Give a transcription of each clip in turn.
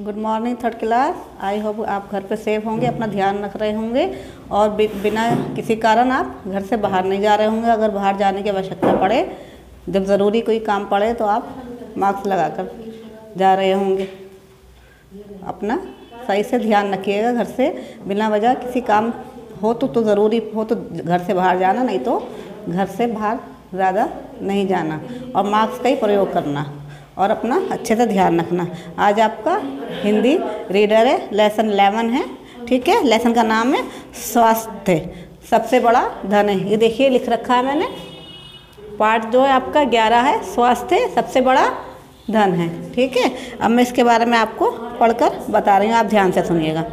Good morning third class. I hope आप घर पे सेफ होंगे, अपना ध्यान रख रहे होंगे और बिना किसी कारण आप घर से बाहर नहीं जा रहे होंगे। अगर बाहर जाने की आवश्यकता पड़े, जब ज़रूरी कोई काम पड़े तो आप मास्क लगाकर जा रहे होंगे। अपना सही से ध्यान रखिएगा। घर से बिना वजह किसी काम हो तो ज़रूरी हो तो घर से बाहर जाना, नहीं तो घर से बाहर ज़्यादा नहीं जाना और मास्क का ही प्रयोग करना और अपना अच्छे से ध्यान रखना। आज आपका हिंदी रीडर है, लेसन 11 है। ठीक है, लेसन का नाम है स्वास्थ्य सबसे बड़ा धन है। ये देखिए लिख रखा है मैंने, पार्ट जो है आपका 11 है, स्वास्थ्य सबसे बड़ा धन है। ठीक है, अब मैं इसके बारे में आपको पढ़कर बता रही हूँ, आप ध्यान से सुनिएगा।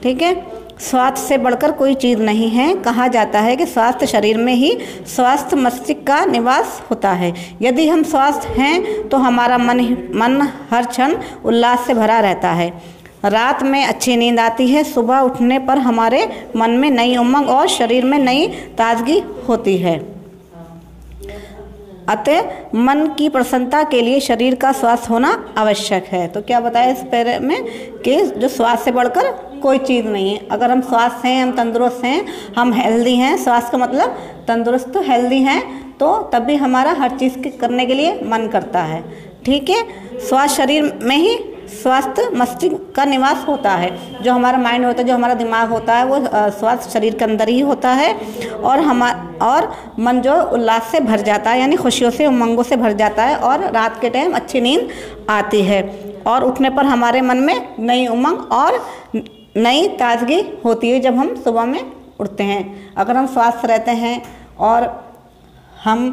ठीक है, स्वास्थ्य से बढ़कर कोई चीज़ नहीं है। कहा जाता है कि स्वास्थ्य शरीर में ही स्वास्थ्य मस्तिष्क का निवास होता है। यदि हम स्वस्थ हैं तो हमारा मन हर क्षण उल्लास से भरा रहता है। रात में अच्छी नींद आती है। सुबह उठने पर हमारे मन में नई उमंग और शरीर में नई ताजगी होती है। अतः मन की प्रसन्नता के लिए शरीर का स्वास्थ्य होना आवश्यक है। तो क्या बताया इस पैरे में कि जो स्वास्थ्य से बढ़कर कोई चीज़ नहीं है। अगर हम स्वस्थ हैं, हम तंदुरुस्त हैं, हम हेल्दी हैं, स्वास्थ्य का मतलब तंदुरुस्त तो हेल्दी हैं, तो तभी हमारा हर चीज़ करने के लिए मन करता है। ठीक है, स्वास्थ्य शरीर में ही स्वास्थ्य मस्तिष्क का निवास होता है। जो हमारा माइंड होता है, जो हमारा दिमाग होता है, वो स्वास्थ्य शरीर के अंदर ही होता है और मन जो उल्लास से भर जाता है, यानी खुशियों से उमंगों से भर जाता है और रात के टाइम अच्छी नींद आती है और उठने पर हमारे मन में नई उमंग और नई ताजगी होती है जब हम सुबह में उठते हैं। अगर हम स्वस्थ रहते हैं और हम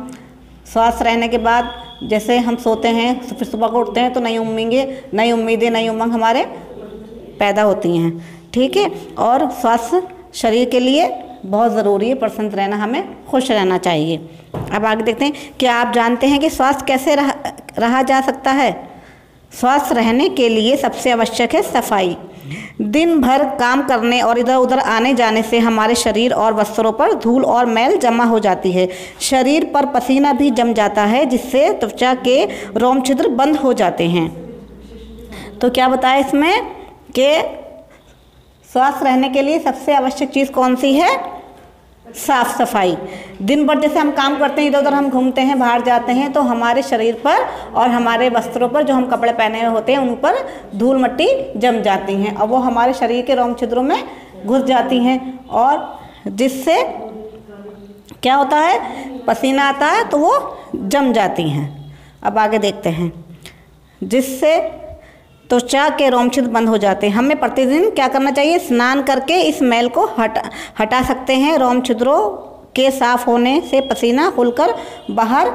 स्वस्थ रहने के बाद जैसे हम सोते हैं, फिर सुबह को उठते हैं तो नई उम्मीदें नई उमंग हमारे पैदा होती हैं। ठीक है, और स्वास्थ्य शरीर के लिए बहुत ज़रूरी है। प्रसन्न रहना, हमें खुश रहना चाहिए। अब आगे देखते हैं, क्या आप जानते हैं कि स्वास्थ्य कैसे रहा जा सकता है? स्वस्थ रहने के लिए सबसे आवश्यक है सफाई। दिन भर काम करने और इधर उधर आने जाने से हमारे शरीर और वस्त्रों पर धूल और मैल जमा हो जाती है। शरीर पर पसीना भी जम जाता है, जिससे त्वचा के रोम छिद्र बंद हो जाते हैं। तो क्या बताया इसमें कि स्वस्थ रहने के लिए सबसे आवश्यक चीज़ कौन सी है? साफ सफाई। दिन भर जैसे हम काम करते हैं, इधर उधर हम घूमते हैं, बाहर जाते हैं, तो हमारे शरीर पर और हमारे वस्त्रों पर, जो हम कपड़े पहने हुए होते हैं, उन पर धूल मिट्टी जम जाती हैं और वो हमारे शरीर के रोम छिद्रों में घुस जाती हैं और जिससे क्या होता है, पसीना आता है तो वो जम जाती हैं। अब आगे देखते हैं, जिससे त्वचा के रोम छिद्र बंद हो जाते हैं। हमें प्रतिदिन क्या करना चाहिए? स्नान करके इस मैल को हटा सकते हैं। रोम छिद्रों के साफ होने से पसीना खुलकर बाहर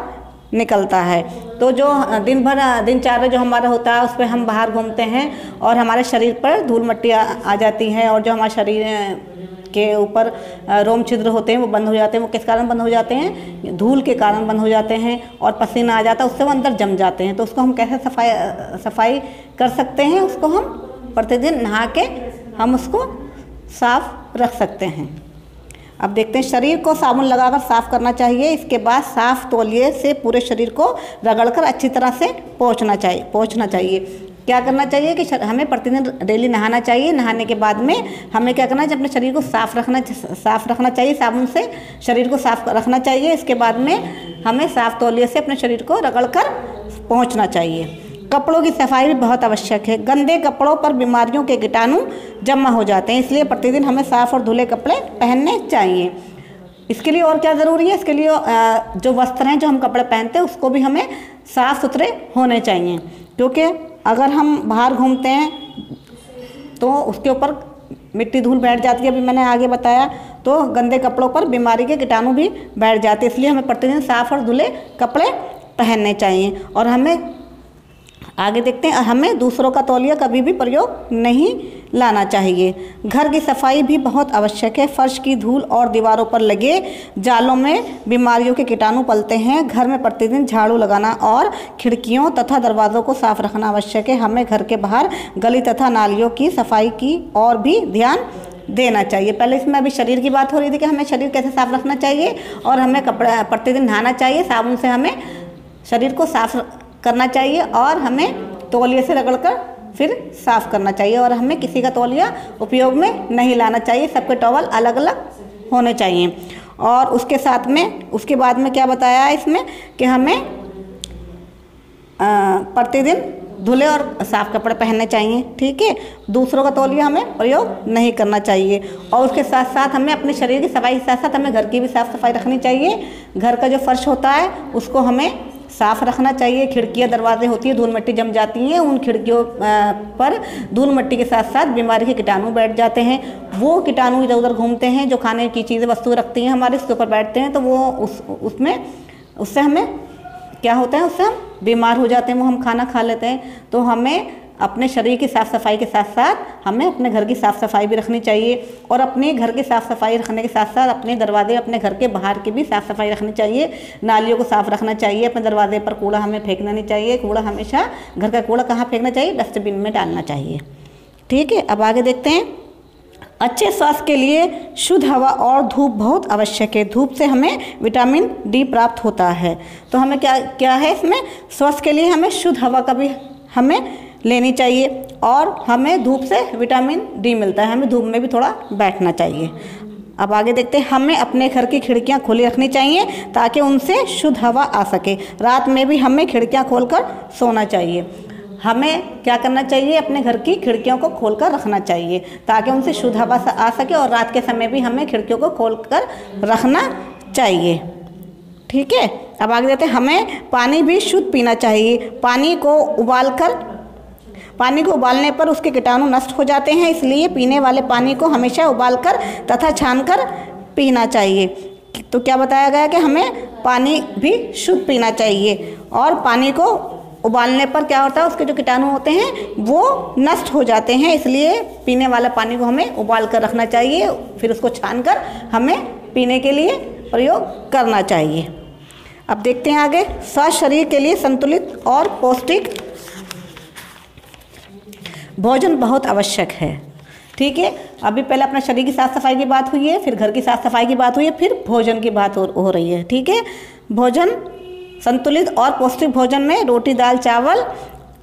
निकलता है। तो जो दिन भर दिनचर्या जो हमारा होता है, उस पर हम बाहर घूमते हैं और हमारे शरीर पर धूल मिट्टी आ जाती है और जो हमारे शरीर के ऊपर रोम छिद्र होते हैं वो बंद हो जाते हैं। वो किस कारण बंद हो जाते हैं? धूल के कारण बंद हो जाते हैं और पसीना आ जाता है, उससे वो अंदर जम जाते हैं। तो उसको हम कैसे सफाई कर सकते हैं? उसको हम प्रतिदिन नहा के हम उसको साफ रख सकते हैं। अब देखते हैं, शरीर को साबुन लगाकर साफ करना चाहिए। इसके बाद साफ तौलिए से पूरे शरीर को रगड़कर अच्छी तरह से पोंछना चाहिए। क्या करना चाहिए कि हमें प्रतिदिन डेली नहाना चाहिए। नहाने के बाद में हमें क्या करना चाहिए? अपने शरीर को साफ रखना चाहिए। साबुन से शरीर को साफ रखना चाहिए। इसके बाद में हमें साफ तौलिए से अपने शरीर को रगड़कर पोंछना चाहिए। कपड़ों की सफाई भी बहुत आवश्यक है। गंदे कपड़ों पर बीमारियों के कीटाणु जमा हो जाते हैं, इसलिए प्रतिदिन हमें साफ और धुले कपड़े पहनने चाहिए। इसके लिए और क्या ज़रूरी है? इसके लिए जो वस्त्र हैं, जो हम कपड़े पहनते हैं, उसको भी हमें साफ़ सुथरे होने चाहिए। क्योंकि अगर हम बाहर घूमते हैं तो उसके ऊपर मिट्टी धूल बैठ जाती है, अभी मैंने आगे बताया। तो गंदे कपड़ों पर बीमारी के कीटाणु भी बैठ जाते हैं, इसलिए हमें प्रतिदिन साफ़ और धुले कपड़े पहनने चाहिए। और हमें आगे देखते हैं, हमें दूसरों का तौलिया कभी भी प्रयोग नहीं लाना चाहिए। घर की सफाई भी बहुत आवश्यक है। फर्श की धूल और दीवारों पर लगे जालों में बीमारियों के कीटाणु पलते हैं। घर में प्रतिदिन झाड़ू लगाना और खिड़कियों तथा दरवाज़ों को साफ रखना आवश्यक है। हमें घर के बाहर गली तथा नालियों की सफाई की और भी ध्यान देना चाहिए। पहले इसमें अभी शरीर की बात हो रही थी कि हमें शरीर कैसे साफ रखना चाहिए और हमें कपड़े प्रतिदिन नहाना चाहिए। साबुन से हमें शरीर को साफ करना चाहिए और हमें तौलिए से रगड़कर फिर साफ़ करना चाहिए। और हमें किसी का तौलिया उपयोग में नहीं लाना चाहिए, सबके टॉवल अलग अलग होने चाहिए। और उसके साथ में उसके बाद में क्या बताया है इसमें कि हमें प्रतिदिन धुले और साफ़ कपड़े पहनने चाहिए, ठीक है। दूसरों का तौलिया हमें प्रयोग नहीं करना चाहिए। और उसके साथ साथ हमें अपने शरीर की सफाई के साथ साथ हमें घर की भी साफ़ सफाई रखनी चाहिए। घर का जो फर्श होता है उसको हमें साफ़ रखना चाहिए। खिड़कियाँ दरवाजे होती है, धूल मिट्टी जम जाती हैं, उन खिड़कियों पर धूल मिट्टी के साथ साथ बीमारी के कीटाणु बैठ जाते हैं। वो कीटाणु इधर उधर घूमते हैं, जो खाने की चीज़ें वस्तुएं रखती हैं हमारे उसके ऊपर बैठते हैं, तो वो उससे हमें क्या होता है, उससे हम बीमार हो जाते हैं। वो हम खाना खा लेते हैं। तो हमें अपने शरीर की साफ़ सफाई के साथ साथ हमें अपने घर की साफ़ सफाई भी रखनी चाहिए। और अपने घर की साफ़ सफाई रखने के साथ साथ अपने दरवाजे, अपने घर के बाहर की भी साफ़ सफाई रखनी चाहिए। नालियों को साफ़ रखना चाहिए। अपने दरवाजे पर कूड़ा हमें फेंकना नहीं चाहिए। कूड़ा हमेशा घर का कूड़ा कहाँ फेंकना चाहिए, डस्टबिन में डालना चाहिए, ठीक है। अब आगे देखते हैं। अच्छे स्वास्थ्य के लिए शुद्ध हवा और धूप बहुत आवश्यक है। धूप से हमें विटामिन डी प्राप्त होता है। तो हमें क्या है इसमें, स्वास्थ्य के लिए हमें शुद्ध हवा का भी हमें लेनी चाहिए। और हमें धूप से विटामिन डी मिलता है। हमें धूप में भी थोड़ा बैठना चाहिए। अब आगे देखते हैं। हमें अपने घर की खिड़कियां खुली रखनी चाहिए ताकि उनसे शुद्ध हवा आ सके। रात में भी हमें खिड़कियां खोलकर सोना चाहिए। हमें क्या करना चाहिए, अपने घर की खिड़कियों को खोलकर रखना चाहिए ताकि उनसे शुद्ध हवा आ सके। और रात के समय भी हमें खिड़कियों को खोलकर रखना चाहिए, ठीक है। अब आगे देखते हैं। हमें पानी भी शुद्ध पीना चाहिए। पानी को उबालने पर उसके कीटाणु नष्ट हो जाते हैं, इसलिए पीने वाले पानी को हमेशा उबालकर तथा छानकर पीना चाहिए। तो क्या बताया गया कि हमें पानी भी शुद्ध पीना चाहिए। और पानी को उबालने पर क्या होता है, उसके जो कीटाणु होते हैं वो नष्ट हो जाते हैं, इसलिए पीने वाला पानी को हमें उबाल कर रखना चाहिए। फिर उसको छानकर हमें पीने के लिए प्रयोग करना चाहिए। अब देखते हैं आगे। स्वस्थ शरीर के लिए संतुलित और पौष्टिक भोजन बहुत आवश्यक है, ठीक है। अभी पहले अपना शरीर की साफ़ सफाई की बात हुई है, फिर घर की साफ़ सफाई की बात हुई है, फिर भोजन की बात हो रही है, ठीक है। भोजन संतुलित और पौष्टिक भोजन में रोटी दाल चावल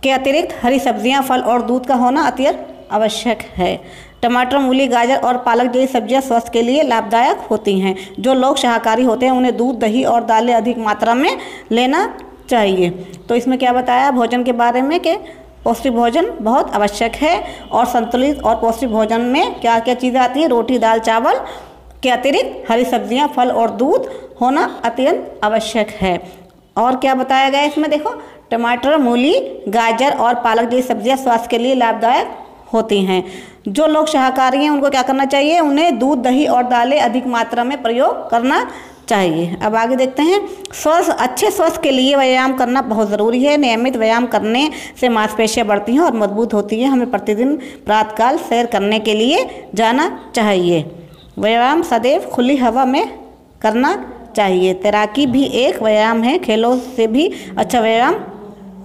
के अतिरिक्त हरी सब्जियां, फल और दूध का होना अत्यंत आवश्यक है। टमाटर, मूली, गाजर और पालक जैसी सब्जियां स्वास्थ्य के लिए लाभदायक होती हैं। जो लोग शाकाहारी होते हैं उन्हें दूध, दही और दालें अधिक मात्रा में लेना चाहिए। तो इसमें क्या बताया भोजन के बारे में कि पौष्टिक भोजन बहुत आवश्यक है। और संतुलित और पौष्टिक भोजन में क्या क्या चीज़ें आती हैं, रोटी दाल चावल के अतिरिक्त हरी सब्जियां, फल और दूध होना अत्यंत आवश्यक है। और क्या बताया गया इसमें, देखो टमाटर, मूली, गाजर और पालक जैसी सब्जियां स्वास्थ्य के लिए लाभदायक होती हैं। जो लोग शाकाहारी हैं उनको क्या करना चाहिए, उन्हें दूध, दही और दालें अधिक मात्रा में प्रयोग करना चाहिए। अब आगे देखते हैं। अच्छे स्वास्थ्य के लिए व्यायाम करना बहुत ज़रूरी है। नियमित व्यायाम करने से मांसपेशियां बढ़ती हैं और मजबूत होती हैं। हमें प्रतिदिन प्रातःकाल सैर करने के लिए जाना चाहिए। व्यायाम सदैव खुली हवा में करना चाहिए। तैराकी भी एक व्यायाम है। खेलों से भी अच्छा व्यायाम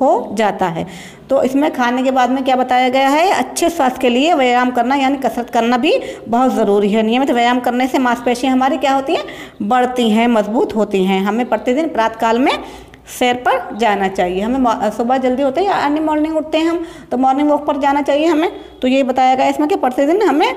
हो जाता है। तो इसमें खाने के बाद में क्या बताया गया है, अच्छे स्वास्थ्य के लिए व्यायाम करना यानी कसरत करना भी बहुत ज़रूरी है। नियमित व्यायाम करने से मांसपेशियां हमारी क्या होती हैं, बढ़ती हैं, मजबूत होती हैं। हमें प्रतिदिन प्रातःकाल में सैर पर जाना चाहिए। हमें सुबह जल्दी होते हैं या अर्ली मॉर्निंग उठते हैं हम, तो मॉर्निंग वॉक पर जाना चाहिए हमें। तो ये बताया गया इसमें कि प्रतिदिन हमें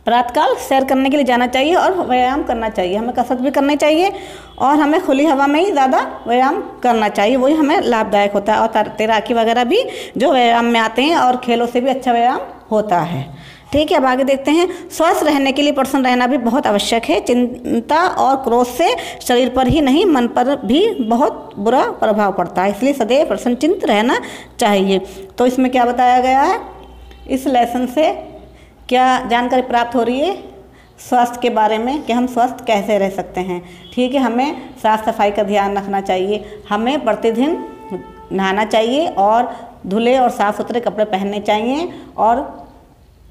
प्रातःकाल सैर करने के लिए जाना चाहिए और व्यायाम करना चाहिए। हमें कसरत भी करनी चाहिए और हमें खुली हवा में ही ज़्यादा व्यायाम करना चाहिए, वही हमें लाभदायक होता है। और तैराकी वगैरह भी जो व्यायाम में आते हैं और खेलों से भी अच्छा व्यायाम होता है, ठीक है। अब आगे देखते हैं। स्वस्थ रहने के लिए प्रसन्न रहना भी बहुत आवश्यक है। चिंता और क्रोध से शरीर पर ही नहीं मन पर भी बहुत बुरा प्रभाव पड़ता है, इसलिए सदैव प्रसन्नचित्त रहना चाहिए। तो इसमें क्या बताया गया है, इस लेसन से क्या जानकारी प्राप्त हो रही है स्वास्थ्य के बारे में कि हम स्वस्थ कैसे रह सकते हैं, ठीक है। हमें साफ़ सफाई का ध्यान रखना चाहिए। हमें प्रतिदिन नहाना चाहिए और धुले और साफ़ सुथरे कपड़े पहनने चाहिए। और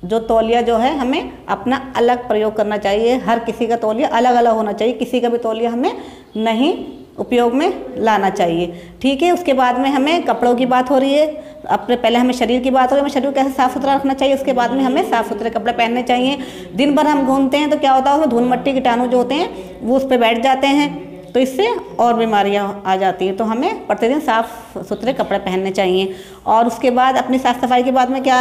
जो तौलिया जो है हमें अपना अलग प्रयोग करना चाहिए। हर किसी का तौलिया अलग अलग होना चाहिए। किसी का भी तौलिया हमें नहीं उपयोग में लाना चाहिए, ठीक है। उसके बाद में हमें कपड़ों की बात हो रही है। अपने पहले हमें शरीर की बात हो रही है, हमें शरीर को कैसे साफ़ सुथरा रखना चाहिए। उसके बाद में हमें साफ़ सुथरे कपड़े पहनने चाहिए। दिन भर हम घूमते हैं तो क्या होता है, उसमें धूल मिट्टी कीटाणु जो होते हैं वो उस पर बैठ जाते हैं। तो इससे और बीमारियां आ जाती हैं। तो हमें प्रतिदिन साफ़ सुथरे कपड़े पहनने चाहिए। और उसके बाद अपनी साफ़ सफाई के बाद में क्या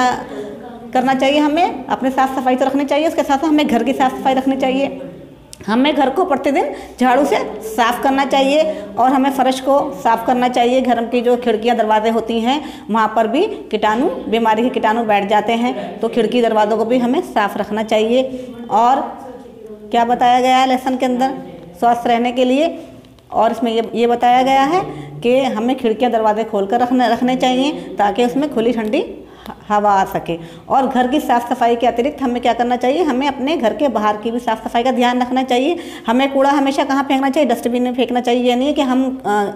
करना चाहिए, हमें अपने साफ़ सफाई तो रखनी चाहिए, उसके साथ साथ हमें घर की साफ़ सफाई रखनी चाहिए। हमें घर को प्रतिदिन झाड़ू से साफ़ करना चाहिए और हमें फर्श को साफ़ करना चाहिए। घर की जो खिड़कियां दरवाजे होती हैं वहाँ पर भी कीटाणु, बीमारी के कीटाणु बैठ जाते हैं, तो खिड़की दरवाज़ों को भी हमें साफ़ रखना चाहिए। और क्या बताया गया है लेसन के अंदर स्वस्थ रहने के लिए, और इसमें ये बताया गया है कि हमें खिड़कियां दरवाजे खोल कर रखने चाहिए ताकि उसमें खुली ठंडी हवा आ सके। और घर की साफ़ सफाई के अतिरिक्त हमें क्या करना चाहिए, हमें अपने घर के बाहर की भी साफ़ सफाई का ध्यान रखना चाहिए। हमें कूड़ा हमेशा कहाँ फेंकना चाहिए, डस्टबिन में फेंकना चाहिए। ये नहीं है कि हम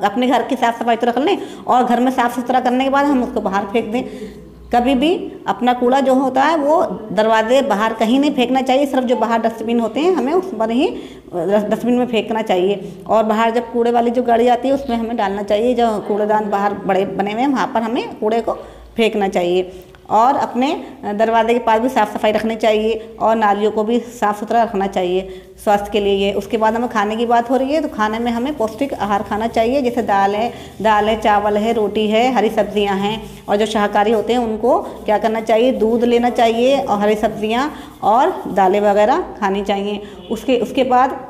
अपने घर की साफ़ सफाई तो रख लें और घर में साफ़ सुथरा करने के बाद हम उसको बाहर फेंक दें। कभी भी अपना कूड़ा जो होता है वो दरवाजे बाहर कहीं नहीं फेंकना चाहिए, सिर्फ जो बाहर डस्टबिन होते हैं हमें उस पर ही डस्टबिन में फेंकना चाहिए। और बाहर जब कूड़े वाली जो गाड़ी आती है उसमें हमें डालना चाहिए, जो कूड़ेदान बाहर बड़े बने हुए हैं वहाँ पर हमें कूड़े को फेंकना चाहिए। और अपने दरवाजे के पास भी साफ़ सफाई रखनी चाहिए और नालियों को भी साफ़ सुथरा रखना चाहिए स्वास्थ्य के लिए ये। उसके बाद हमें खाने की बात हो रही है, तो खाने में हमें पौष्टिक आहार खाना चाहिए, जैसे दाल है, चावल है, रोटी है, हरी सब्जियां हैं। और जो शाकाहारी होते हैं उनको क्या करना चाहिए, दूध लेना चाहिए और हरी सब्जियां और दालें वगैरह खानी चाहिए। उसके बाद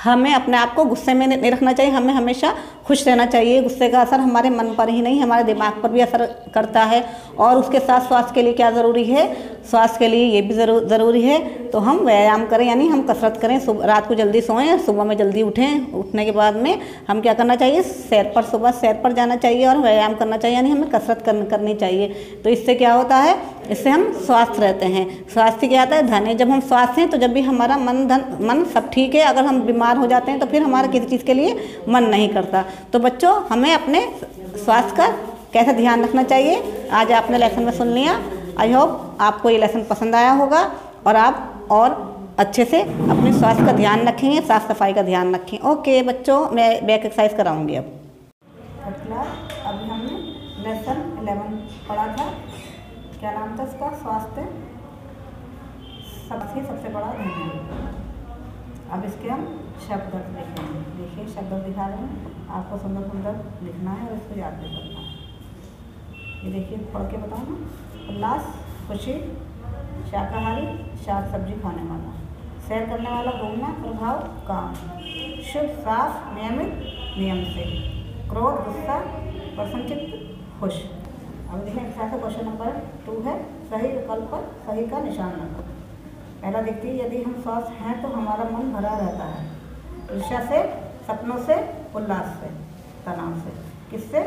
हमें अपने आप को गुस्से में नहीं रखना चाहिए, हमें हमेशा खुश रहना चाहिए। गुस्से का असर हमारे मन पर ही नहीं हमारे दिमाग पर भी असर करता है। और उसके साथ स्वास्थ्य के लिए क्या ज़रूरी है, स्वास्थ्य के लिए ये भी ज़रूरी है तो हम व्यायाम करें, यानी हम कसरत करें, रात को जल्दी सोएं, सुबह में जल्दी उठें। उठने के बाद में हम क्या करना चाहिए, सुबह सैर पर जाना चाहिए और व्यायाम करना चाहिए, यानी हमें कसरत करनी चाहिए। तो इससे क्या होता है, इससे हम स्वस्थ रहते हैं। स्वास्थ्य क्या आता है, धन है। जब हम स्वस्थ हैं तो जब भी हमारा मन सब ठीक है। अगर हम बीमार हो जाते हैं तो फिर हमारा किसी चीज़ के लिए मन नहीं करता। तो बच्चों हमें अपने स्वास्थ्य का कैसे ध्यान रखना चाहिए आज आपने लेसन में सुन लिया। आई होप आपको ये लेसन पसंद आया होगा और आप और अच्छे से अपने स्वास्थ्य का ध्यान रखेंगे, साफ़ सफाई का ध्यान रखें। ओके बच्चों, मैं बैक एक्सरसाइज कराऊंगी अब। अभी हमने लेसन 11 पढ़ा था, क्या नाम था उसका, स्वास्थ्य सबसे बड़ा धन है। अब इसके हम शब्द लिखेंगे। देखिए शब्द दिखा रहे हैं आपको, सुंदर सुंदर लिखना है और इसको याद भी करना है। ये देखिए पढ़ के बताओ ना, उल्लास खुशी, शाकाहारी शाक सब्जी खाने वाला, सैर करने वाला घूमना, प्रभाव काम, शुद्ध साफ नियमित नियम से, क्रोध गुस्सा, प्रसन्नचित्त खुश। अब देखिए क्वेश्चन नंबर 2 है, सही विकल्प पर सही का निशान रखो। पहला देखती है, यदि हम स्वस्थ हैं तो हमारा मन भरा रहता है ईर्ष्या से, सपनों से, उल्लास से, तनाव से। किससे,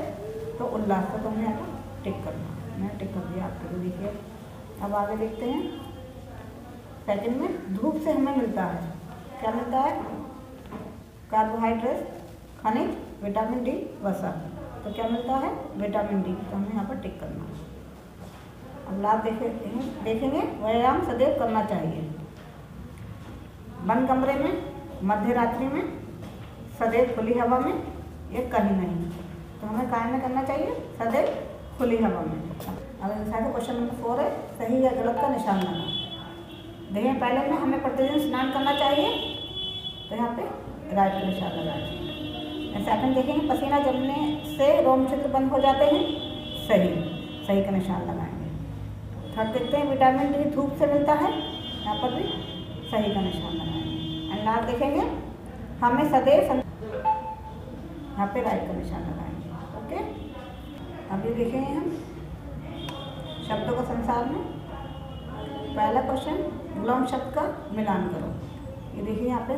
तो उल्लास से। तो हमने यहाँ टिक करना, मैंने टिक कर दिया आपके लिए। देखिए अब आगे देखते हैं। सेकंड में, धूप से हमें मिलता है, क्या मिलता है, कार्बोहाइड्रेट, खनिज, विटामिन डी, वसा। तो क्या मिलता है, विटामिन डी। तो हमें यहाँ पर टिक करना है। अब लाभ देखेंगे, व्यायाम सदैव करना चाहिए, बंद कमरे में, मध्य रात्रि में, सदैव खुली हवा में, ये कहीं नहीं। तो हमें काय में करना चाहिए, सदैव खुली हवा में। अब क्वेश्चन नंबर 4 है, सही या गलत का निशान लगाना। देखिए पहले में हमें प्रतिदिन स्नान करना चाहिए, तो यहाँ पे राइट का निशान लगाना। सेकंड देखेंगे, पसीना जमने से रोम छिद्र बंद हो जाते हैं, सही का निशान लगाएंगे। थर्ड देखते हैं, विटामिन डी धूप से मिलता है, यहाँ पर भी सही का निशान लगाएंगे। एंड लास्ट देखेंगे, हमें सदैव, यहाँ पे राइट का निशान लगाएंगे। ओके, अभी देखेंगे हम शब्दों को संसार में। पहला क्वेश्चन, गुलाम शब्द का मिलान करो। ये देखिए यहाँ पे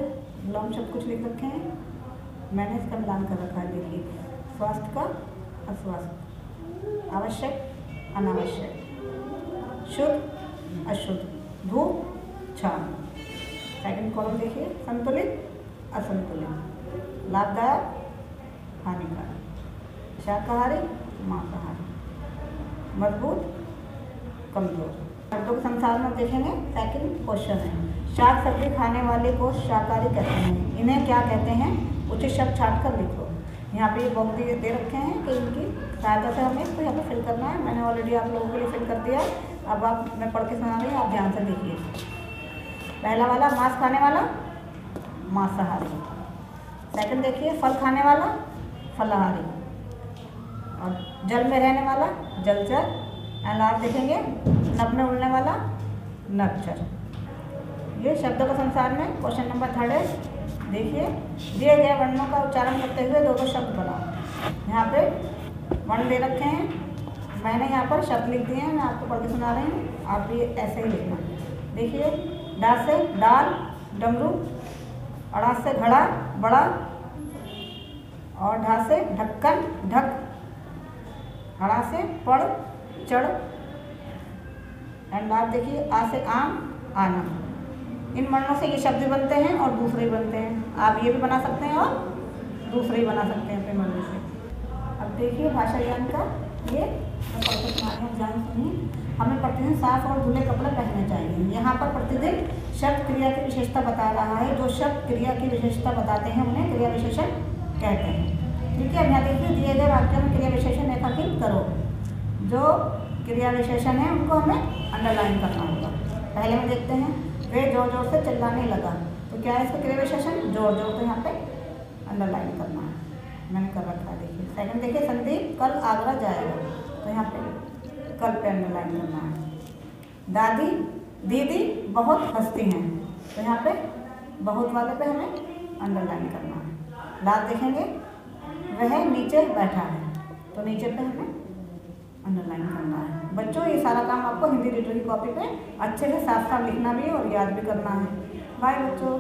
गुलाम शब्द कुछ लिख रखे हैं, मैंने इसका मिलान कर रखा है। देखिए स्वास्थ्य का अस्वास्थ्य, आवश्यक अनावश्यक, शुद्ध अशुद्ध, धूप छाव। सेकंड कॉलम देखिए, संतुलित असंतुलित, लाभदायक हानिकारक, शाकाहारी मांसाहारी, मजबूत कमजोर। शब्दों के संसार में देखेंगे। सेकंड क्वेश्चन है, शाक सब्जी खाने वाले को शाकाहारी कहते हैं, इन्हें क्या कहते हैं, उचित शब्द छाट कर लिखो। यहाँ पे ये बॉक्स दे रखे हैं कि इनकी सहायता से हमें इसको यहाँ पे फिल करना है। मैंने ऑलरेडी आप लोगों के लिए फिल कर दिया। अब मैं पढ़ के सुना रही हूँ, आप ध्यान से देखिए। पहला वाला, मांस खाने वाला मांसाहारी। सेकंड देखिए, फल खाने वाला फलाहारी, और जल में रहने वाला जलचर। एंड आप देखेंगे नभ में उड़ने वाला नभचर। ये शब्दों का संसार में क्वेश्चन नंबर 3 है। देखिए, दिए गए वर्णों का उच्चारण करते हुए 2 शब्द बनाओ। यहाँ पे वर्ण दे रखे हैं, मैंने यहाँ पर शब्द लिख दिए हैं, मैं आपको पढ़ के सुना रही हूँ, आप ये ऐसे ही लिखना। देखिए, डा से डाल डमरू, अड़ा से घड़ा बड़ा, और ढा से ढक्कन ढक, हड़ा से पड़ चढ़, एंड आप देखिए आ से आम आना। इन वर्णों से ये शब्द बनते हैं और दूसरे ही बनते हैं। आप ये भी बना सकते हैं और दूसरे ही बना सकते हैं अपने मन से। अब देखिए भाषा ज्ञान का ये ध्यान सुनिए। हमें प्रतिदिन साफ और धुले कपड़े पहनने चाहिए। यहाँ पर प्रतिदिन शब्द क्रिया की विशेषता बता रहा है। जो शब्द क्रिया की विशेषता बताते हैं उन्हें क्रिया विशेषण कहते हैं। ठीक है, अब यहाँ देखिए दिए गए वाक्य में क्रिया विशेषण रेखांकित करो। जो क्रिया विशेषण है उनको हमें अंडरलाइन करना होगा। पहले में देखते हैं, वे जोर जोर से चिल्लाने लगा, तो क्या है इसका क्रिया विशेषण जोर जोर, तो यहाँ पे अंडरलाइन करना है, मैंने कर रखा है। देखिए सेकंड देखिए, संदीप कल आगरा जाएगा, तो यहाँ पे कल पे अंडरलाइन करना है। दादी दीदी बहुत हंसती हैं, तो यहाँ पे बहुत वाले पे हमें अंडरलाइन करना है। लात देखेंगे, वह नीचे बैठा है, तो नीचे पे हमें अंडरलाइन करना है। बच्चों ये सारा काम आपको हिंदी लिटरेरी कॉपी पे अच्छे से साफ साफ लिखना भी है और याद भी करना है। बाय बच्चों।